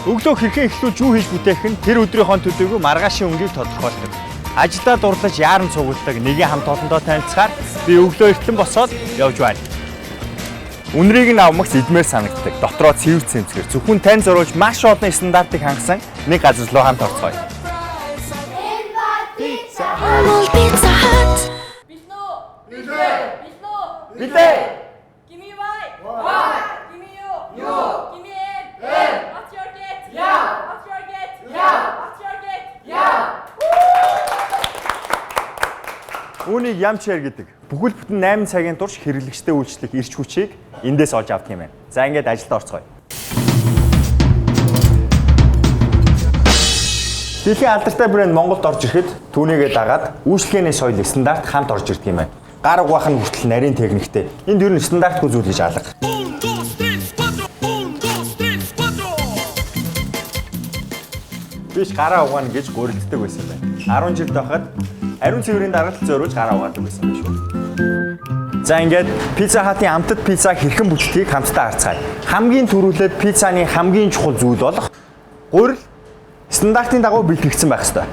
Өглөө хэрхэн эхлүүлж юу хийж бүтээх нь тэр өдрийнхөө төдийгүй маргаашийн өнгийг тодорхойлдог. Ажилдаа дурлаж яаран цугладаг нэгэн хамт олондоо танилцахаар би өглөө эртлэн босоод явж байна. Үнрийг нь авмагс идмээр санагддаг. Дотроо цэвэр цэмцгэр зөвхөн тань зориулж маш олон стандартыг хангасан нэг газар руу хамт орцгоё. Бидээ. Give me Y. Give me U. Give me N. What's your get? Yeah. What's your get? Yeah. What's your get? Yeah. Үүнийг ямчээр гэдэг. Бүхэл бүтэн 8 цагийн турш хэрэглэгчтэй үйлчлэх эрч хүчийг эндээс олж авдаг юм байна. За ингээд ажилд орцгоё. Дэлхийн алдартай брэнд Монголд орж ирэхэд түүнийгээ дагаад үйлчлэгээний соёл стандарт хамт орж ирдэг юм байна. Гар угаах нь хүртэл нарийн техниктэй. Энд ер нь стандартгүй зүйл гэж алга. Биш гараа угаана гэж гурилддаг байсан байна. 10 жил байхад ариун цэврийн даргалт зориулж гараа угаадаг байсан юм шүү. За ингээд Pizza Hut-ийн амтд пиццаг хэрхэн бүтдгийг хамтдаа харцгаая. Хамгийн түрүүлээд пиццаны хамгийн чухал зүйл болох гурил стандартын дагуу бэлтгэгдсэн байх ёстой.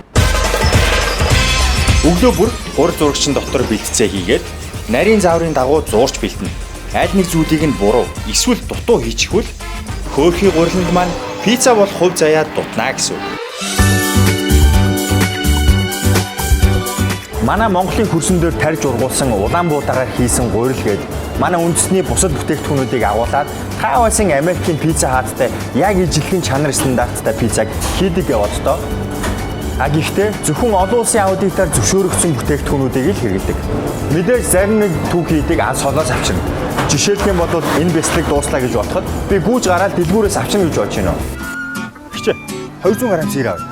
Өглөө бүр гурил зурагчин дотор бэлтцээ хийгээд нарийн зааврын дагуу зуурч бэлтэнэ. Аль нэг зүйлийг нь буруу эсвэл дутуу хийчихвэл хөөхий гуриланд маань пицца болох хувь заяа дутнаа гэсэн үг. Манай Монголын хөрсөн дээр тарьж ургуулсан улаан буудаагаар хийсэн гурил гээд манай үндэсний бусад бүтээгдэхүүнүүдийг агуулад та байсан Америкийн Pizza Hut-тай яг ижилхэн чанар стандарттай пиццаг хийдэг яваад тоо. Гэхдээ зөвхөн олон улсын аудитаар зөвшөөрөгдсөн бүтээгдэхүүнүүдийг л хэрэглэдэг. Мэдээж зарим нэг түүх хийдэг аль солоос авчирна. Жишээлх юм бол энэ бэслэг дууслаа гэж бодоход би гүйж гараад дэлгүүрээс авчирна гэж бодож байна. Хичээ 200 г зээл авъя.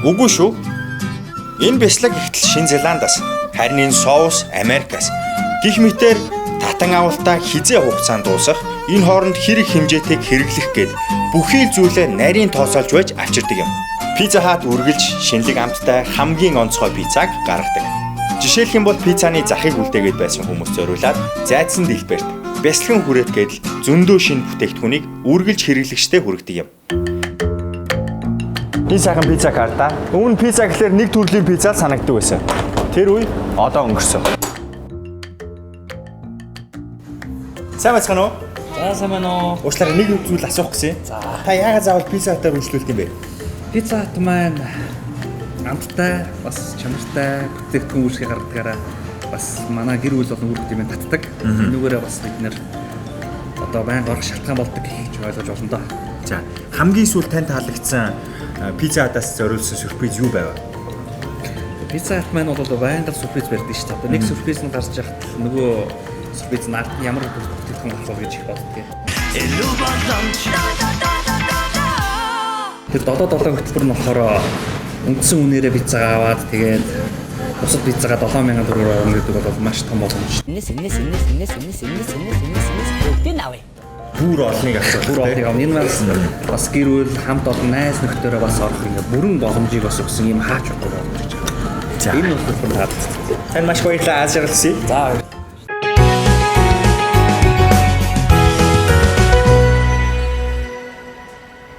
Үгүй шүү. Энэ бэслэг ихтэл Шинэ Зеландаас, харин энэ соус Америкаас. Гэх мэтээр татан авалтаа хизээ хугацаанд дуусах, энэ хооронд хэрэг хэмжээтэйг хэрэглэх гээд бүхий л зүйлээ нарийн тооцоолж байж авчирдаг юм. Pizza Hut үргэлж шинэлэг амттай хамгийн онцгой пиццаг гаргадаг. Жишээлх юм бол пиццаны захыг үлдээгээд байсан хүмүүс зориулаад зайдсан дэлбэрт бясалган хүрээд гээд зөндөө шинэ бүтээгдэхүүнийг үргэлж хэрэглэгчтэй хүргэдэг юм. Энэ сайхан пизza карта. Өмнө пизza гэхэлэр нэг төрлийн пизza санагддаг байсан. Тэр үе одоо өнгөрсөн. Сайн байна уу? За сайн байна уу? Уучлаарай нэг зүйл асуух гэсэн. За. Та яагаад заавал Pizza Hut-аар үйлчлүүлэх юм бэ? Pizza Hut маань амттай, бас чанартай бүтээгдэхүүн үүсгэж гардагаараа бас манай гэр бүл болон үр хэмжээнд татдаг. Энүүгээрээ бас бид нэр одоо байнга орох шалтгаан болдог гэж ойлгож байна доо. За, хамгийн сүүл тань таалагдсан Pizza Hut-аас зориулсан сюрприз юу байв? Pizza Hut маань бол байнга сюрприз барьдаг шүү дээ. Одоо нэг сюрприз нь гарч яхад нөгөө сюрприз нь ямар бүтээгдэхүүн авах вэ гэж их боддог. Тэр додоо хөтөлбөр нь болохоор үндсэн үнээрээ пиццаг аваад тэгээд бусад пиццагаа 7000 төгрөгөөр авах гэдэг бол маш том боломж. Инээс бүгдийг авъя. Бүр олныг авчих. Бүр олныг авна. Энэ бас гэр бүл хамт олон найз нөхдөөрөө бас орох ингээ бүрэн боломжийг бас өгсөн юм хаач утга болно гэж байна. За. Энэ хөтөлбөр таад. Тань маш баярлалаа ажигласан. За.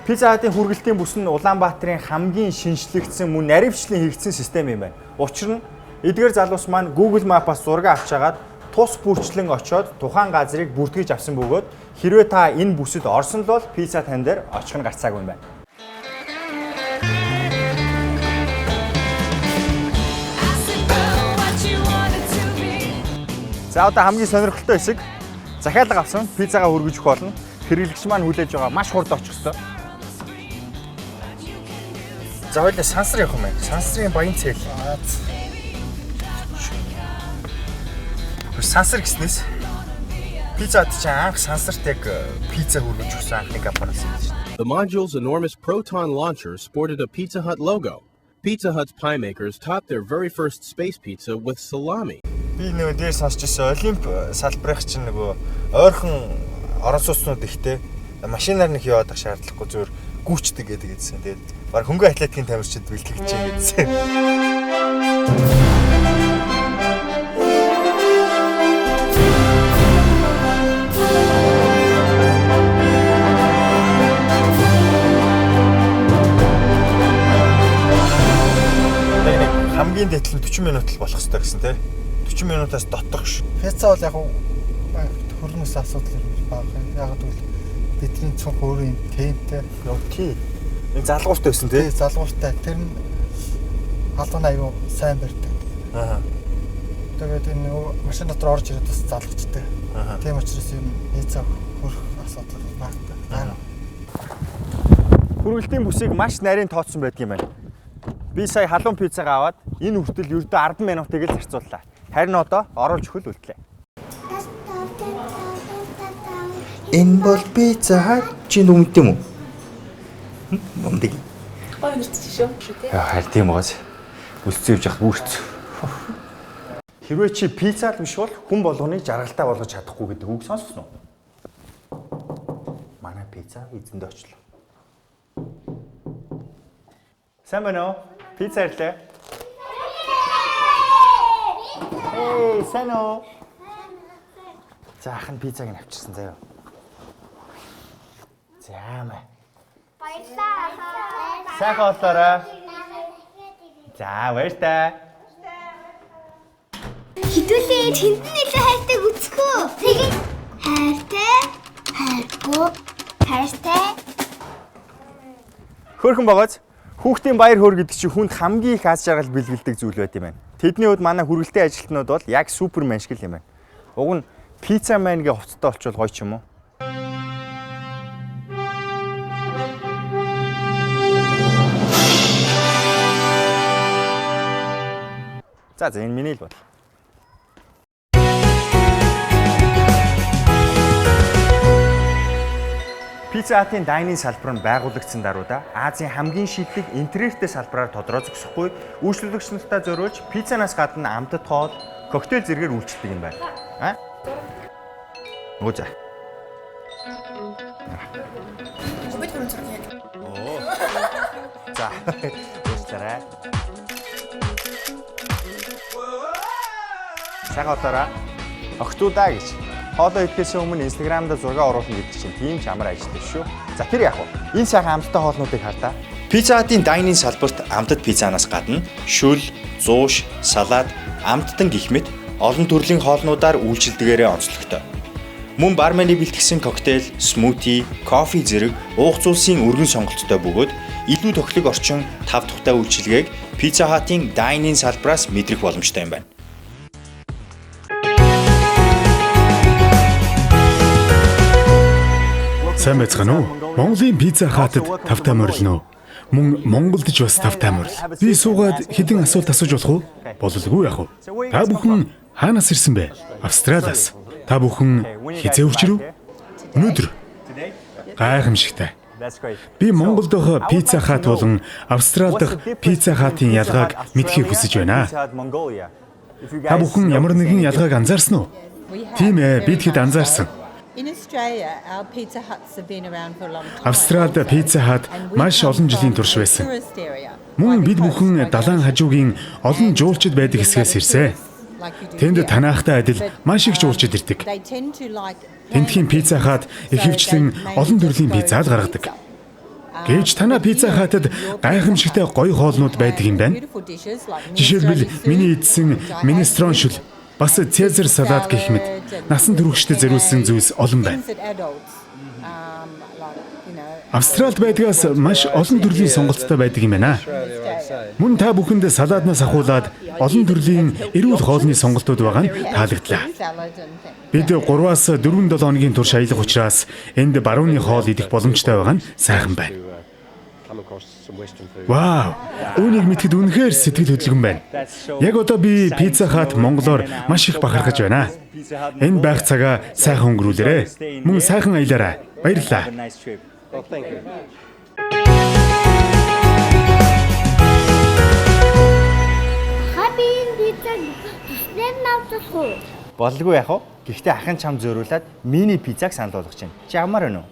Pizza Hut-ийн хүргэлтийн бүс нь Улаанбаатарын хамгийн шинжлэгдсэн мөн наривчлан хийгдсэн систем юм байна. Учир нь эдгээр залуус маань Google Map-аас зураг авч хагаад тус бүрчлэн очоод тухайн газрыг бүртгэж авсан бөгөөд хэрвээ та энэ бүсэд орсон л бол пицца тань дээр очих нь гарцаагүй юм байна. За одоо хамгийн сонирхолтой хэсэг захиалга авсан пиццагаа хүргэж өгөх болно. Хэрэглэгч маань хүлээж байгаа маш хурд очих ёстой. За хоёул сансар явах юм байна. Сансрын баян цэл. Сансар гэснээс Pizza Hut чинь анх сансарт яг пицца хүргэж өгсөн анхны компани юм шүү дээ. The module's enormous proton launcher sported a Pizza Hut logo. Pizza Hut's pie makers topped their very first space pizza with salami. Би нөгөө дээр сонсч ирсэн Олимп салбарынх чинь нөгөө ойрхон орон сууцнууд ихтэй машинаар нэг яваад ах шаардлагагүй зүгээр гүйчдэг гэдэг гэсэн. Тэгээд баг хөнгөн атлетикийн тамирчид бэлтгэж чинь гэдсэн. хамгийн дэтэл 40 минут л болох хэрэгтэй гэсэн тий. 40 минутаас дотох ш. Пицца бол яг хөрнөөс асуудал баг. Яг тэгвэл бидний цонх өөрөө юм темптэй. Тий. Энэ залгууртай байсан тий. Тий, залгууртай. Тэр нь халуун аюу сайн барьдаг. Аа. Тэгээд энэ машин дотор орж ирээд бас залгчтай. Тийм учраас юм пицца хөрөх асуудал багтаа. Хүргэлтийн бүсийг маш нарийн тооцсон байдаг юм байна. Би сая халуун пиццагаа аваад энэ хүртэл ердөө 10 минутыг л зарцууллаа. Харин одоо оруулж өгөл үлдлээ. Энэ бол пицца чи нүмт юм уу? Мундаг. Ой нэрч шүү. Яа, тийм гоос. Үсцээ явж хат бүрц. Хэрвээ чи пицца л биш бол хүн болгоныг жаргалтай болгож чадахгүй гэдэг үг сонссон уу? Манай пицца эзэндээ очлоо. Сайн байна уу? Пицца ирлээ. Эй, сайн уу? За ахын пиццаг нь авчирсан заяа. За мэ. Баярлалаа. Сайхан болоорой. За баяртай. Хитүүлээ тэнд нэлээ хайртай үцхүү. Тэгээд хайртай, хайргүй, хайртай. Хөөрхөн байгаач. Хүүхдийн баяр хөөр гэдэг чинь хүнд хамгийн их аз жаргал бэлгэлдэг зүйл байт юм байна. Тэдний хувьд манай хүргэлтийн ажилтнууд бол яг супермен шиг л юм байна. Уг нь пицца man гэ хувцастай болчвол гоё ч юм уу? За энэ миний л бол. Pizza Hut-ийн дайнинг салбар нь байгуулагдсан даруйда Азийн хамгийн шилдэг интерьертэй салбараар тодроо зогсохгүй үйлчлүүлэгч нартай зориулж пиццанаас гадна амтд хоол, коктейл зэргээр үйлчилдэг юм байна. Аа? Ууza. За. Уучлаарай. Сайхан болоорой. Охтуудаа гэж. Хоолоо идэхээс өмнө Instagram-да зураг оруулах гэдэг чинь тийм ч амар ажилтай шүү. За тэр яг уу. Энэ сайхан амттай хоолнуудыг хардаа. Pizza Hut-ийн дайнинг салбарт амтд пиццанаас гадна шүл, зууш, салаад, амттан гэх мэт олон төрлийн хоолнуудаар үйлчилдэгээрээ онцлогтой. Мөн бармены бэлтгэсэн коктейл, смути, кофе зэрэг уугц улсын өргөн сонголттой бөгөөд илүү тохилог орчин 5 тухтай үйлчилгээг Pizza Hut-ийн дайнинг салбараас мэдрэх боломжтой юм байна. Сайн байцгаана уу? Монголын Pizza Hut-д тавтай морилно уу? Мөн Монголд ч бас тавтай морил. Би суугаад хэдэн асуулт асууж болох уу? Бололгүй яах вэ? Та бүхэн хаанаас ирсэн бэ? Австралиас. Та бүхэн хизээ учрав? Өнөөдөр гайхамшигтай. Би Монголд дох Pizza Hut болон Австрали дахь Pizza Hut-ийн ялгааг мэдхийг хүсэж байна. Та бүхэн ямар нэгэн ялгааг анзаарсан уу? Тийм ээ, би тэгэд анзаарсан. Австралид Pizza Hut маш олон жилийн турш байсан. Мөн бид бүхэн далайн хажуугийн олон жуулчид байдаг хэсгээс ирсэн. Тэнд танаахтай адил маш их жуулчид ирдэг. Тентхийн Pizza Hut ихэвчлэн олон төрлийн пиццад гаргадаг. Гэвч танай Pizza Hut-д гайхамшигтай гоё хоолнууд байдаг юм байна. Жишээлбэл миний идсэн минестрон шүл, бас Цезар салат гэх мэт насан туршид зориулсан зүйлс олон байна. Австралид байдгаас маш олон төрлийн сонголттой байдаг юм байна. Мөн та бүхэнд салааднаас ахуулаад олон төрлийн эрүүл хоолны сонголтууд байгаа нь таалагдлаа. Бид 3-аас 4-7 хоногийн турш аялах учраас энд барууны хоол идэх боломжтой байгаа нь сайхан байна. Вау! Үүнийг мэдхэд үнэхээр сэтгэл хөдлөн байна. Яг одоо би Pizza Hut Монголоор маш их бахархаж байна. Энэ байх цагаа сайхан өнгөрүүлээрэй. Мөн сайхан аялаарай. Баярлалаа. Хабин пицца тэснэр навтахгүй. Болгүй яах вэ? Гэхдээ ахын чам зөөрүүлээд мини пиццаг санал болгож байна. Чи ямар вэ?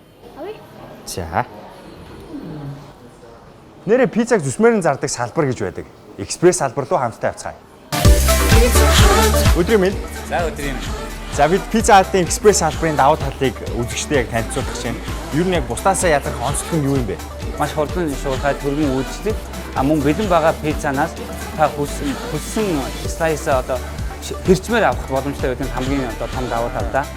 За. Нэрээ пиццаг зүсмээрэн зардаг салбар гэж байдаг. Экспресс салбар руу хамтдаа явцгаая. Өдрийн минь. За өдрийн. За бид Pizza Hut-ын экспресс салбарын давуу талыг үзэгчдэд яг танилцуулах чинь ер нь яг бусдаасаа ядах онцлог нь юу юм бэ? Маш хурдан шуурхай төргийн үйлчлэг мөн бэлэн байгаа пиццанаас та хүссэн слайсаа одоо хэрчмээр авах боломжтой байдаг хамгийн одоо том давуу талтай.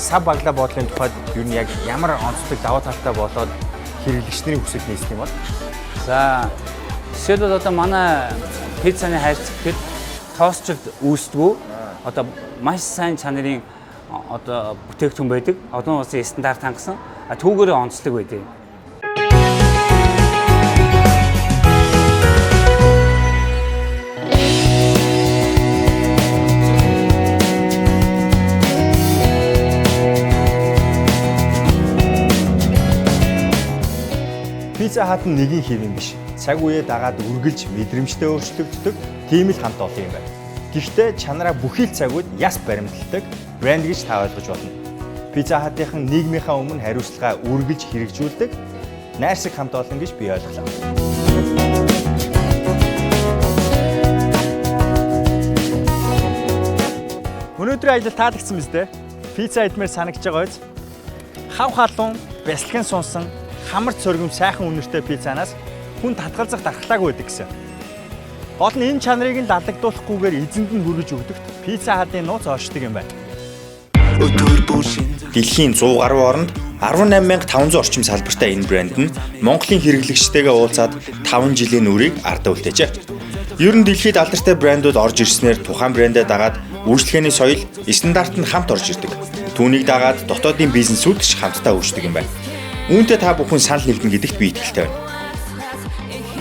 Сав баглаа боодлын тухайд ер нь яг ямар онцлог давуу талтай болоод хэрэглэгчдийн хүсэлд нийсдэг юм бол? За жишээлбэл одоо манай пиццаны хайрцаг гэхэд тоосчлд үүсдэггүй одоо маш сайн чанарын одоо бүтээгдэхүүн байдаг. Одон улсын стандарт хангасан түүгээрээ онцлог байдаг. Pizza Hut нь нэгэн хэвэн биш. Цаг үеэ дагаад үргэлж мэдрэмжтэй өөрчлөгддөг тийм л хамт олон юм байна. Гэхдээ чанараа бүхий л цагууд яс баримталдаг брэнд гэж та ойлгож болно. Pizza Hut-ийн нийгмийнхаа өмнө хариуцлага үргэлж хэрэгжүүлдэг найрсаг хамт олон гэж би ойлголоо. Өнөөдрийн ажил таалагдсан биз дээ? Пицца идмээр санагдж байгаа биз? Хав халуун, бясалган сунсан, хамар цоргим сайхан үнэртэй пиццанаас хүн татгалзах дархлаагүй байдаг гэсэн. Гол нь энэ чанарыг нь лалагдуулахгүйгээр эзэнд нь хүргэж өгдөгт Pizza Hut-ын нууц оршдог юм байна. Дэлхийн 100 гаруй оронд 18500 орчим салбартай энэ брэнд нь Монголын хэрэглэгчтэйгээ уулзаад 5 жилийн үрийг ардаа үлдээжээ. Ер нь дэлхийд алдартай брэндүүд орж ирснээр тухайн брэндээ дагаад үйлчлэгээний соёл, стандарт нь хамт орж ирдэг. Түүнийг дагаад дотоодын бизнесүүд ч хамтдаа өөрчлөдөг юм байна. Үүнтэй та бүхэн санал нэгдэн гэдэгт би итгэлтэй байна.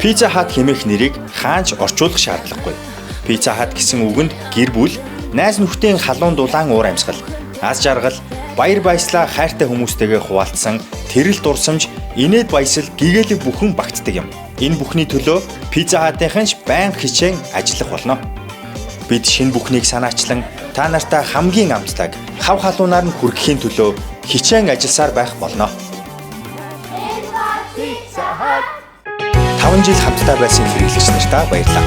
Pizza Hut хэмээх нэрийг хаанч орчуулах шаардлагагүй. Pizza Hut гэсэн үгэнд гэр бүл, найз нөхдийн халуун дулаан уур амьсгал, аз жаргал, баяр баясгалаа хайртай хүмүүстэйгээ хуваалцсан тэрэл дурсамж, инээд баясал, гэгээлэг бүхэн багтдаг юм. Энэ бүхний төлөө Pizza Hut-ын ч байнга хичээн ажиллах болно. Бид шинэ бүхнийг санаачлан та нартай хамгийн амтлаг хав халуунаар нь хүргэхийн төлөө хичээн ажилласаар байх болно. 5 жил хамтдаа байсан хэрэглэгч нартаа баярлалаа.